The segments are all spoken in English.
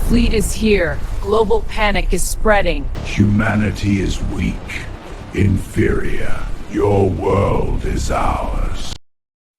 fleet is here. Global panic is spreading. Humanity is weak, inferior. Your world is ours.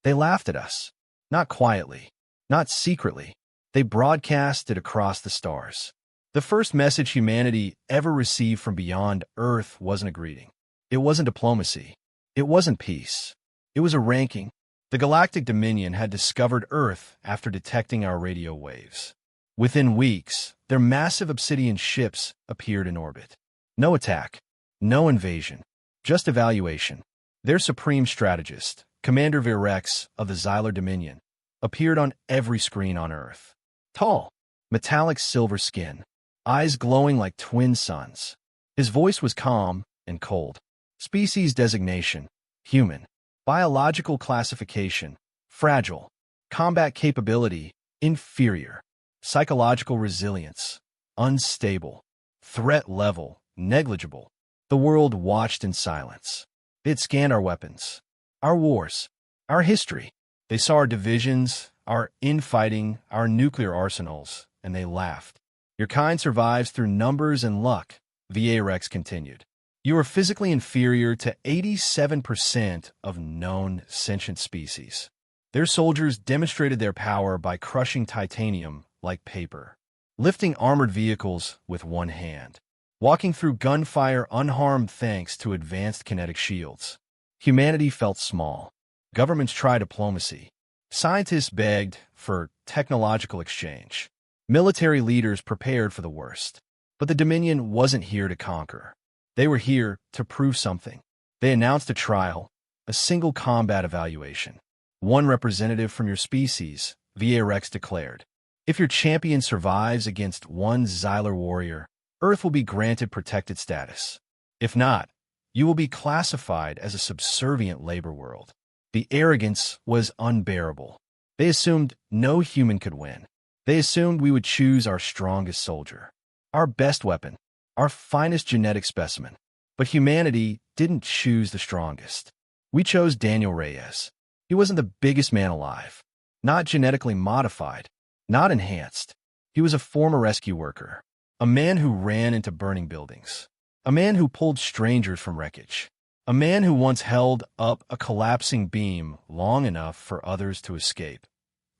They laughed at us. Not quietly, not secretly. They broadcast it across the stars. The first message humanity ever received from beyond Earth wasn't a greeting. It wasn't diplomacy. It wasn't peace. It was a ranking. The Galactic Dominion had discovered Earth after detecting our radio waves. Within weeks, their massive obsidian ships appeared in orbit. No attack, no invasion, just evaluation. Their supreme strategist, Commander Virex of the Xylar Dominion, appeared on every screen on Earth. Tall, metallic silver skin, eyes glowing like twin suns. His voice was calm and cold. Species designation, human. Biological classification, fragile. Combat capability, inferior. Psychological resilience, unstable. Threat level, negligible. The world watched in silence. It scanned our weapons, our wars, our history. They saw our divisions, our infighting, our nuclear arsenals, and they laughed. Your kind survives through numbers and luck, Virex continued. You are physically inferior to 87% of known sentient species. Their soldiers demonstrated their power by crushing titanium like paper, lifting armored vehicles with one hand, walking through gunfire unharmed thanks to advanced kinetic shields. Humanity felt small. Governments tried diplomacy. Scientists begged for technological exchange. Military leaders prepared for the worst. But the Dominion wasn't here to conquer. They were here to prove something. They announced a trial, a single combat evaluation. One representative from your species, Virex declared. If your champion survives against one Xylar warrior, Earth will be granted protected status. If not, you will be classified as a subservient labor world. The arrogance was unbearable. They assumed no human could win. They assumed we would choose our strongest soldier, our best weapon, our finest genetic specimen. But humanity didn't choose the strongest. We chose Daniel Reyes. He wasn't the biggest man alive, not genetically modified, not enhanced. He was a former rescue worker, a man who ran into burning buildings, a man who pulled strangers from wreckage, a man who once held up a collapsing beam long enough for others to escape,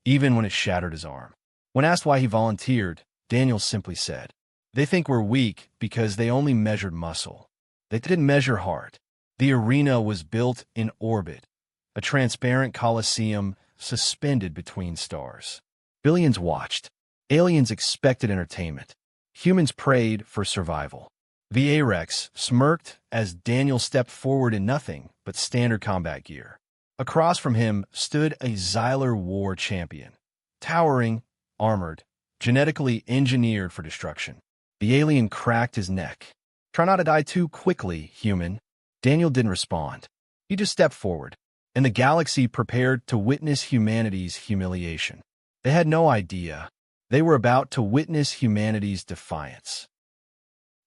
even when it shattered his arm. When asked why he volunteered, Daniel simply said, "They think we're weak because they only measured muscle. They didn't measure heart." The arena was built in orbit, a transparent coliseum suspended between stars. Billions watched. Aliens expected entertainment. Humans prayed for survival. Virex smirked as Daniel stepped forward in nothing but standard combat gear. Across from him stood a Xylar war champion, towering, armored, genetically engineered for destruction. The alien cracked his neck. "Try not to die too quickly, human." Daniel didn't respond. He just stepped forward, and the galaxy prepared to witness humanity's humiliation. They had no idea. They were about to witness humanity's defiance.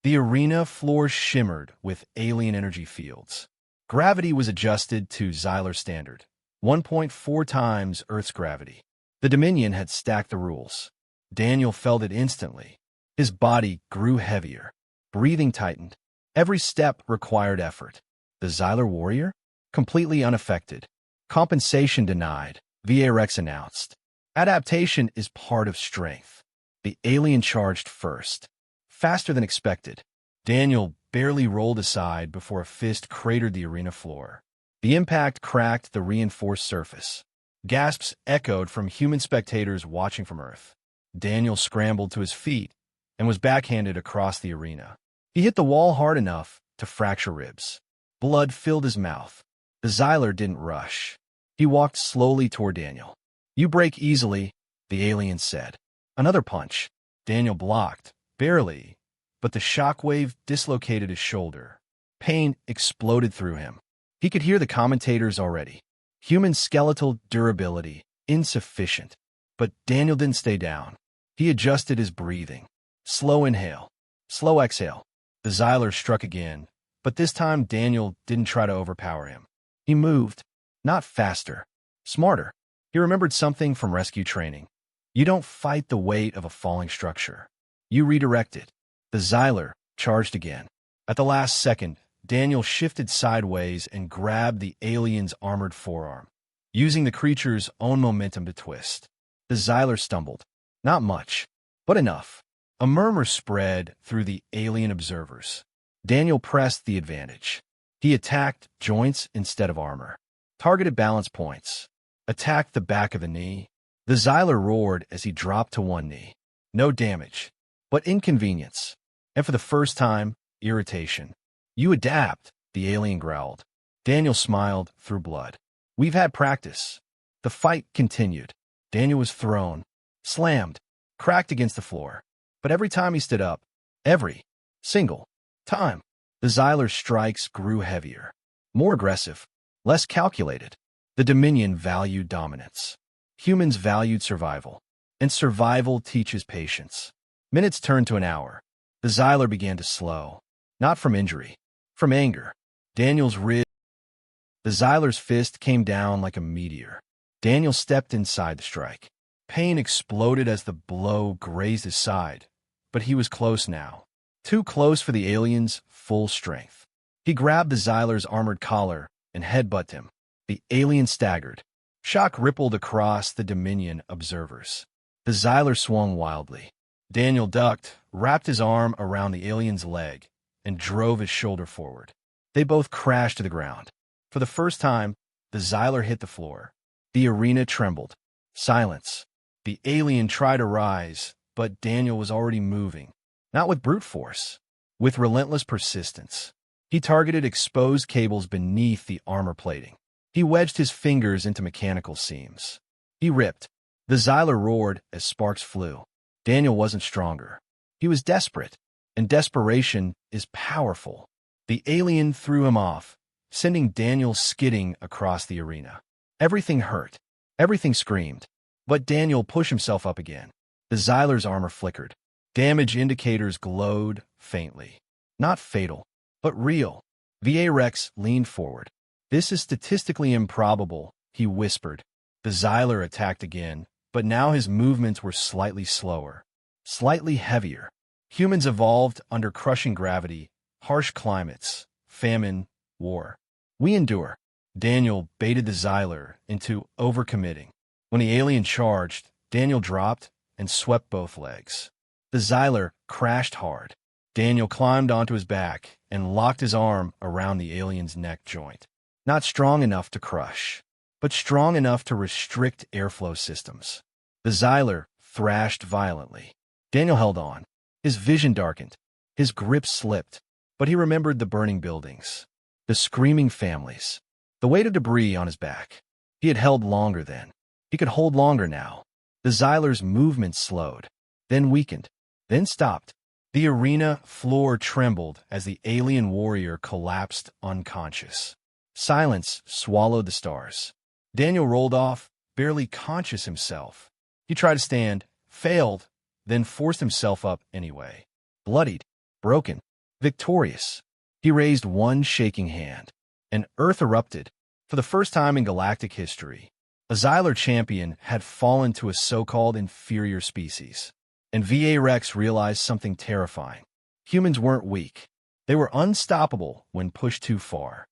The arena floor shimmered with alien energy fields. Gravity was adjusted to Xylar standard, 1.4 times Earth's gravity. The Dominion had stacked the rules. Daniel felt it instantly. His body grew heavier. Breathing tightened. Every step required effort. The Xylar warrior? Completely unaffected. Compensation denied, Virex announced. Adaptation is part of strength. The alien charged first, faster than expected. Daniel barely rolled aside before a fist cratered the arena floor. The impact cracked the reinforced surface. Gasps echoed from human spectators watching from Earth. Daniel scrambled to his feet and was backhanded across the arena. He hit the wall hard enough to fracture ribs. Blood filled his mouth. The Xylar didn't rush. He walked slowly toward Daniel. "You break easily," the alien said. Another punch. Daniel blocked, barely, but the shockwave dislocated his shoulder. Pain exploded through him. He could hear the commentators already. Human skeletal durability, insufficient. But Daniel didn't stay down. He adjusted his breathing. Slow inhale, slow exhale. The Xylar struck again, but this time Daniel didn't try to overpower him. He moved, not faster, smarter. He remembered something from rescue training. You don't fight the weight of a falling structure. You redirected. The Xyler charged again. At the last second, Daniel shifted sideways and grabbed the alien's armored forearm, using the creature's own momentum to twist. The Xyler stumbled. Not much, but enough. A murmur spread through the alien observers. Daniel pressed the advantage. He attacked joints instead of armor. Targeted balance points. Attacked the back of the knee. The Xyler roared as he dropped to one knee. No damage, but inconvenience. And for the first time, irritation. You adapt, the alien growled. Daniel smiled through blood. We've had practice. The fight continued. Daniel was thrown, slammed, cracked against the floor. But every time he stood up, every single time, the Xyler's strikes grew heavier, more aggressive, less calculated. The Dominion valued dominance. Humans valued survival. And survival teaches patience. Minutes turned to an hour. The Xyler began to slow. Not from injury, from anger. Daniel's rib. The Xyler's fist came down like a meteor. Daniel stepped inside the strike. Pain exploded as the blow grazed his side. But he was close now. Too close for the alien's full strength. He grabbed the Xyler's armored collar and headbutted him. The alien staggered. Shock rippled across the Dominion observers. The Xyler swung wildly. Daniel ducked, wrapped his arm around the alien's leg, and drove his shoulder forward. They both crashed to the ground. For the first time, the Xyler hit the floor. The arena trembled. Silence. The alien tried to rise, but Daniel was already moving. Not with brute force, with relentless persistence. He targeted exposed cables beneath the armor plating. He wedged his fingers into mechanical seams. He ripped. The Xyler roared as sparks flew. Daniel wasn't stronger. He was desperate, and desperation is powerful. The alien threw him off, sending Daniel skidding across the arena. Everything hurt. Everything screamed. But Daniel pushed himself up again. The Xyler's armor flickered. Damage indicators glowed faintly. Not fatal, but real. VA Rex leaned forward. This is statistically improbable, he whispered. The Xyler attacked again, but now his movements were slightly slower, slightly heavier. Humans evolved under crushing gravity, harsh climates, famine, war. We endure. Daniel baited the Xyler into overcommitting. When the alien charged, Daniel dropped and swept both legs. The Xyler crashed hard. Daniel climbed onto his back and locked his arm around the alien's neck joint. Not strong enough to crush, but strong enough to restrict airflow systems. The Xyler thrashed violently. Daniel held on. His vision darkened. His grip slipped. But he remembered the burning buildings, the screaming families, the weight of debris on his back. He had held longer then. He could hold longer now. The Xyler's movement slowed, then weakened, then stopped. The arena floor trembled as the alien warrior collapsed unconscious. Silence swallowed the stars. Daniel rolled off, barely conscious himself. He tried to stand, failed, then forced himself up anyway. Bloodied, broken, victorious. He raised one shaking hand. And Earth erupted. For the first time in galactic history, a Xyler champion had fallen to a so-called inferior species. And VA Rex realized something terrifying. Humans weren't weak. They were unstoppable when pushed too far.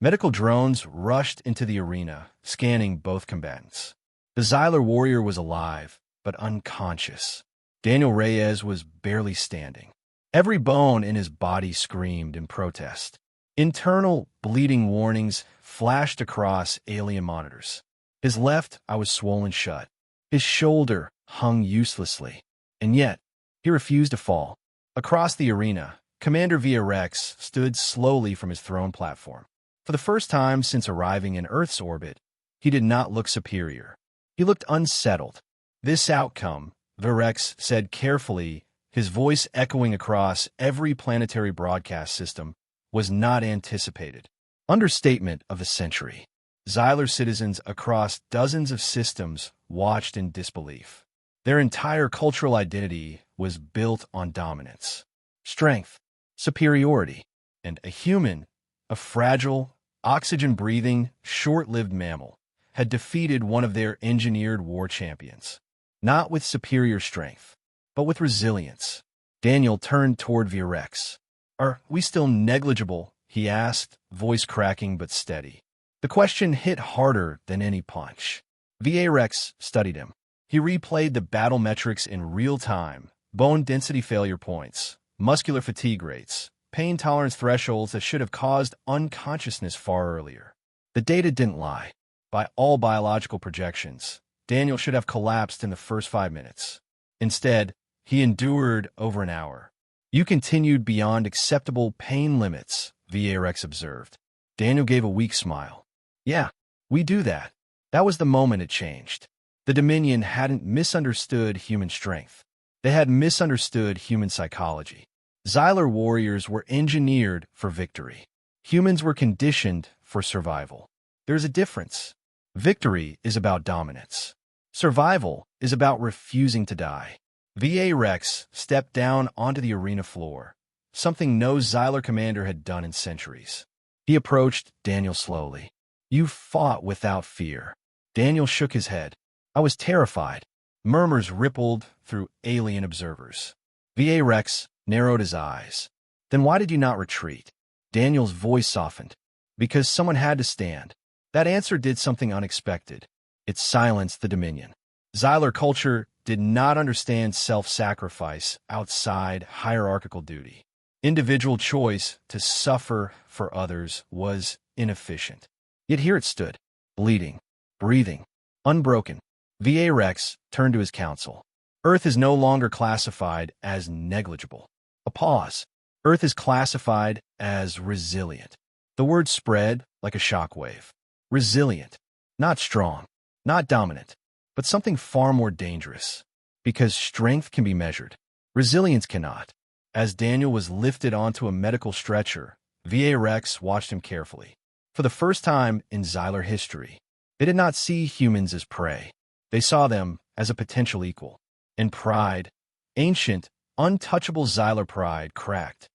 Medical drones rushed into the arena, scanning both combatants. The Xyler warrior was alive, but unconscious. Daniel Reyes was barely standing. Every bone in his body screamed in protest. Internal bleeding warnings flashed across alien monitors. His left eye was swollen shut. His shoulder hung uselessly. And yet, he refused to fall. Across the arena, Commander Via Rex stood slowly from his throne platform. For the first time since arriving in Earth's orbit, he did not look superior. He looked unsettled. This outcome, Via Rex said carefully, his voice echoing across every planetary broadcast system, was not anticipated. Understatement of the century. Xyler citizens across dozens of systems watched in disbelief. Their entire cultural identity was built on dominance, strength, superiority, and a human, a fragile, oxygen-breathing, short-lived mammal, had defeated one of their engineered war champions, not with superior strength, but with resilience. Daniel turned toward VRX. Are we still negligible? He asked, voice cracking but steady. The question hit harder than any punch. VRX studied him. He replayed the battle metrics in real time: bone density failure points, muscular fatigue rates, pain tolerance thresholds that should have caused unconsciousness far earlier. The data didn't lie. By all biological projections, Daniel should have collapsed in the first 5 minutes. Instead, he endured over an hour. You continued beyond acceptable pain limits, VRX observed. Daniel gave a weak smile. Yeah, we do that. That was the moment it changed. The Dominion hadn't misunderstood human strength. They had misunderstood human psychology. Xylar warriors were engineered for victory. Humans were conditioned for survival. There's a difference. Victory is about dominance. Survival is about refusing to die. VRX stepped down onto the arena floor, something no Xylar commander had done in centuries. He approached Daniel slowly. You fought without fear. Daniel shook his head. I was terrified. Murmurs rippled through alien observers. VRX narrowed his eyes. Then why did you not retreat? Daniel's voice softened. Because someone had to stand. That answer did something unexpected. It silenced the Dominion. Xylar culture did not understand self-sacrifice outside hierarchical duty. Individual choice to suffer for others was inefficient. Yet here it stood, bleeding, breathing, unbroken. VRX turned to his council. Earth is no longer classified as negligible. A pause. Earth is classified as resilient. The word spread like a shockwave. Resilient. Not strong. Not dominant. But something far more dangerous. Because strength can be measured. Resilience cannot. As Daniel was lifted onto a medical stretcher, VRX watched him carefully. For the first time in Xylar history, they did not see humans as prey. They saw them as a potential equal. And pride, ancient, untouchable Xylar pride, cracked.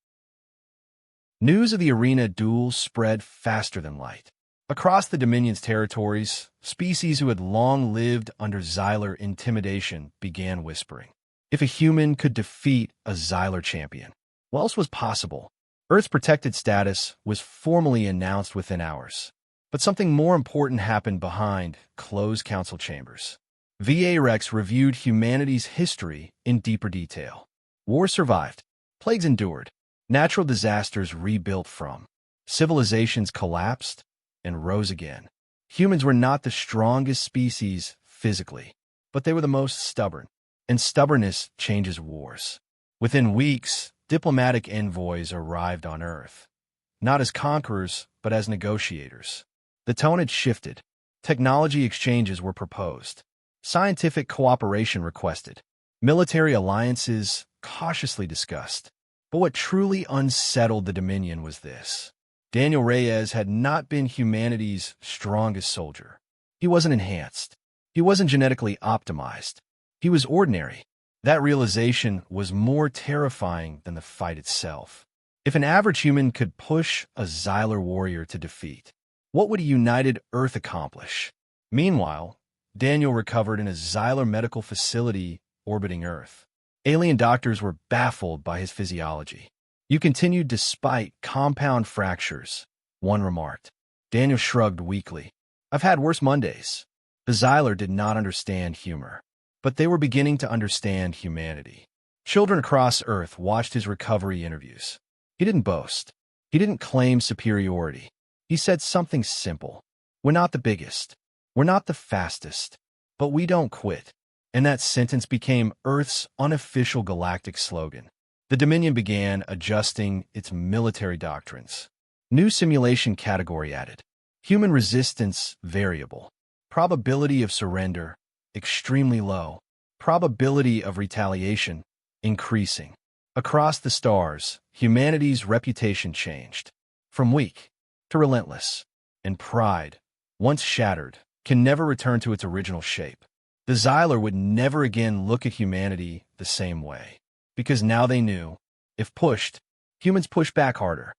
News of the arena duel spread faster than light. Across the Dominion's territories, species who had long lived under Xylar intimidation began whispering. If a human could defeat a Xylar champion, what else was possible? Earth's protected status was formally announced within hours. But something more important happened behind closed council chambers. VRX reviewed humanity's history in deeper detail. War survived. Plagues endured. Natural disasters rebuilt from. Civilizations collapsed and rose again. Humans were not the strongest species physically, but they were the most stubborn. And stubbornness changes wars. Within weeks, diplomatic envoys arrived on Earth. Not as conquerors, but as negotiators. The tone had shifted. Technology exchanges were proposed. Scientific cooperation requested. Military alliances cautiously discussed. But what truly unsettled the Dominion was this. Daniel Reyes had not been humanity's strongest soldier. He wasn't enhanced. He wasn't genetically optimized. He was ordinary. That realization was more terrifying than the fight itself. If an average human could push a Xylar warrior to defeat, what would a united Earth accomplish? Meanwhile, Daniel recovered in a Xylar medical facility orbiting Earth. Alien doctors were baffled by his physiology. You continued despite compound fractures, one remarked. Daniel shrugged weakly. I've had worse Mondays. The Xylar did not understand humor, but they were beginning to understand humanity. Children across Earth watched his recovery interviews. He didn't boast. He didn't claim superiority. He said something simple. We're not the biggest. We're not the fastest. But we don't quit. And that sentence became Earth's unofficial galactic slogan. The Dominion began adjusting its military doctrines. New simulation category added. Human resistance variable. Probability of surrender extremely low. Probability of retaliation increasing. Across the stars, humanity's reputation changed. From weak to relentless. And pride, once shattered, can never return to its original shape. The Xylar would never again look at humanity the same way. Because now they knew, if pushed, humans push back harder.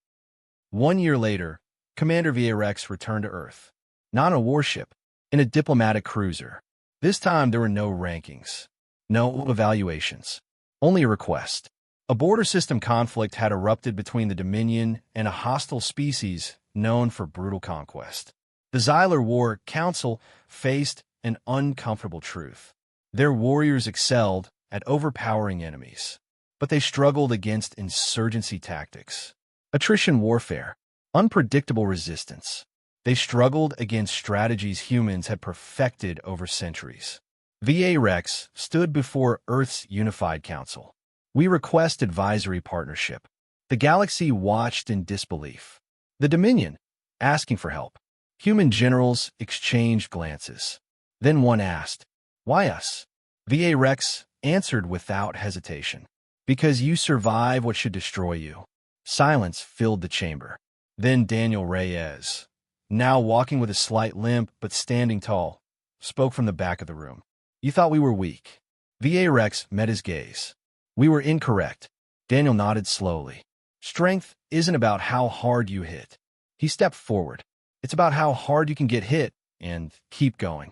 1 year later, Commander VRX returned to Earth. Not in a warship, in a diplomatic cruiser. This time there were no rankings, no evaluations, only a request. A border system conflict had erupted between the Dominion and a hostile species known for brutal conquest. The Xylar War Council faced an uncomfortable truth. Their warriors excelled at overpowering enemies, but they struggled against insurgency tactics, attrition warfare, unpredictable resistance. They struggled against strategies humans had perfected over centuries. VA Rex stood before Earth's unified council. We request advisory partnership. The galaxy watched in disbelief. The Dominion, asking for help. Human generals exchanged glances. Then one asked, "Why us?" VA Rex answered without hesitation. "Because you survive what should destroy you." Silence filled the chamber. Then Daniel Reyes, now walking with a slight limp but standing tall, spoke from the back of the room. "You thought we were weak." VA Rex met his gaze. "We were incorrect." Daniel nodded slowly. "Strength isn't about how hard you hit." He stepped forward. "It's about how hard you can get hit and keep going."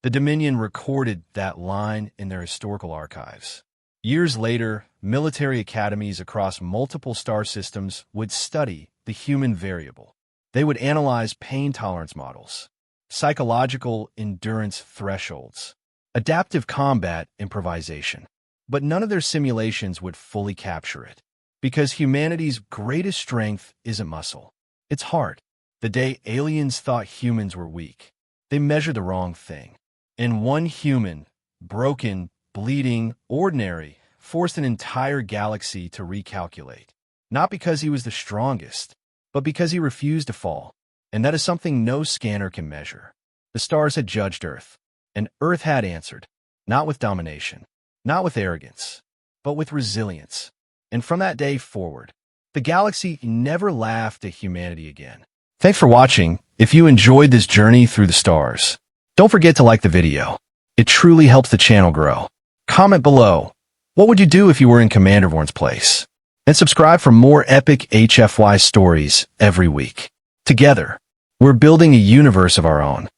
The Dominion recorded that line in their historical archives. Years later, military academies across multiple star systems would study the human variable. They would analyze pain tolerance models, psychological endurance thresholds, adaptive combat improvisation. But none of their simulations would fully capture it, because humanity's greatest strength isn't muscle. It's heart. The day aliens thought humans were weak, they measured the wrong thing. And one human, broken, bleeding, ordinary, forced an entire galaxy to recalculate. Not because he was the strongest, but because he refused to fall. And that is something no scanner can measure. The stars had judged Earth, and Earth had answered, not with domination, not with arrogance, but with resilience. And from that day forward, the galaxy never laughed at humanity again. Thanks for watching. If you enjoyed this journey through the stars, don't forget to like the video. It truly helps the channel grow. Comment below, what would you do if you were in Commander Vorn's place? And subscribe for more epic HFY stories every week. Together, we're building a universe of our own.